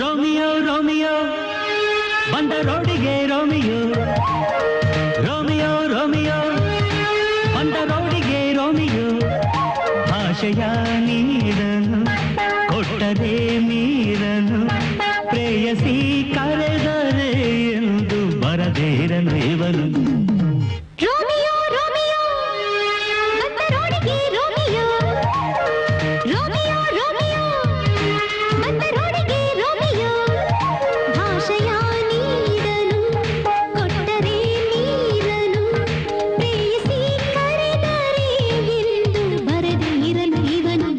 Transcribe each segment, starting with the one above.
Romeo Romeo ಬಂದ ರೋಡಿಗೆ Romeo Romeo Romeo ಬಂದ ರೋಡಿಗೆ ರೋಮಿಯೋ ಭಾಷೆಯ ನೀಡನು ಕೊಟ್ಟರೆ ಮೀರನು ಪ್ರೇಯಸಿ ಕರೆದರೆ ಎಂದು ಬರದೇರನು ಇವನು ರೋಮಿಯೋ ರೋಮಿಯೋ ಬಂದ ರೋಡಿಗೆ ರೋಮಿಯೋ ರೋಮಿಯೋ ರೋಮಿಯೋ ಬಂದ ರೋಡಿಗೆ ರೋಮಿಯೋ ಭಾಷೆಯ ನೀಡನು ಕೊಟ್ಟರೆ ಮೀರನು ಪ್ರೇಯಸಿ ಕರೆದರೆ ಎಂದು ಬರದಿರನು ಇವನು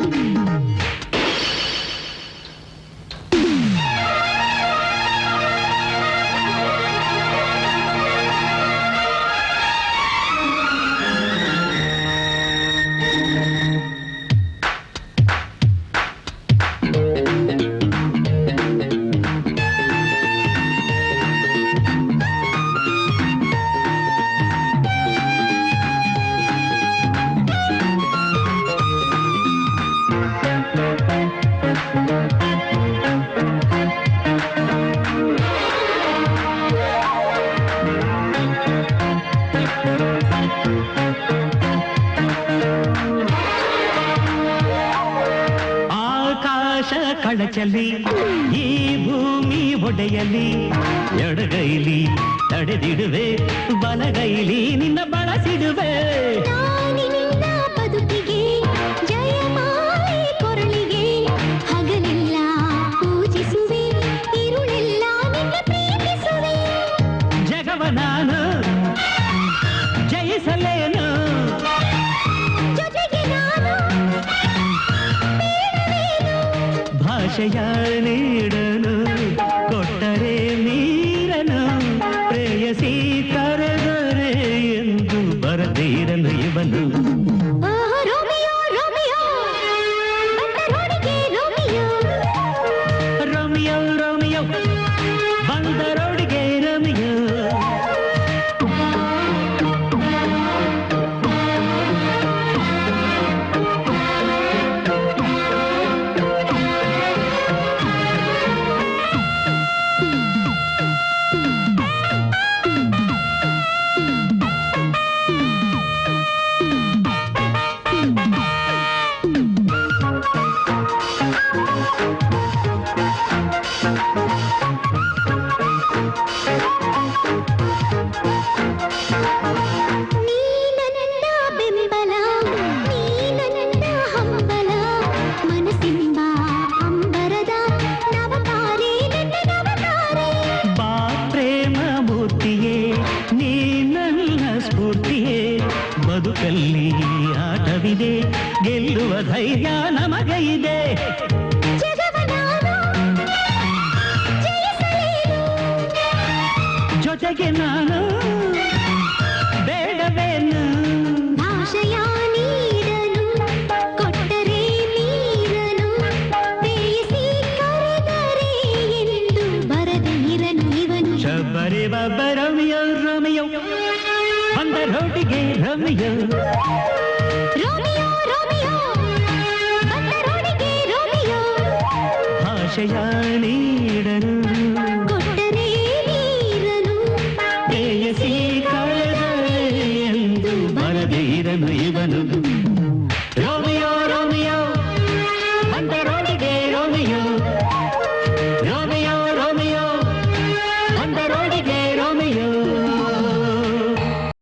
ಆಕಾಶ ಕಳಚಲಿ ಈ ಭೂಮಿ ಒಡೆಯಲಿ ಎಡಗೈಲಿ ತಡೆದಿಡುವೆ ಬಲಗೈಲಿ ನಿನ್ನ ಬಳಸಿಡುವೆ ನಾನಿನ್ನ ಬದುಕಿಗೆ ಜಯಮಾಲೆ ಕೊರಳಿಗೆ ಹಗಲೆಲ್ಲ ಪೂಜಿಸುವೆ ಇರುಳೆಲ್ಲ ನಿನ್ನ ಪ್ರೀತಿಸುವೆ ಜಗವ ನಾನು ಜಯಿಸಲೇನು ಜೊತೆಗೆ ನಾನು ಭಾಷೆಯ ನೀಡನು ಕೊಟ್ಟರೆ ನೀರನು ಪ್ರೇಯಸಿ ಕರೆದರೆ ಎಂದು ಬರದಿರನು ಇವನು ರೋಮಿಯೋ ರೋಮಿಯೋ ಬಂದ ರೋಡಿಗೆ ರೋಮಿಯೋ ರೋಮಿಯೋ ರೋಮಿಯೋ ಬಂದ ರೋಡಿಗೆ ರೋಮಿಯೋ ನೀ ನನ್ನ ಬೆಂಬಲ ನೀ ನನ್ನ ಹಂಬಲ ಮನಸ್ಸಿಂಬ ಅಂಬರದ ನವತಾರೆ ನನ್ನ ನವತಾರೆ ಬಾ ಪ್ರೇಮ ಮೂರ್ತಿಯೇ ನೀ ನನ್ನ ಸ್ಫೂರ್ತಿಯೇ ಬದುಕಲ್ಲಿ ಆಟವಿದೆ ಗೆಲ್ಲುವ ಧೈರ್ಯ ನಮಗೆ ಇದೆ ಜಗವ ನಾನು ಜಯಿಸಲೇನು ಜೊತೆಗೆ ನಾನು ಬೇಡವೇನು ಭಾಷೆಯ ನೀಡನು ಕೊಟ್ಟರೆ ಮೀರನು ಪ್ರೇಯಸಿ ಕರೆದರೆ ಎಂದು ಬರದಿರನು ಇವನು ಶಬರಿ ಬಾಬ ರೋಮಿಯೋ ರೋಮಿಯೋ ಬಂದ ರೋಟಿಗೆ ರೋಮಿಯೋ ರೋಮಿಯೋ ರೋಮಿಯೋ ಬಂದ ರೋಡಿಗೆ ರೋಮಿಯೋ ಭಾಷೆಯ ನೀಡನು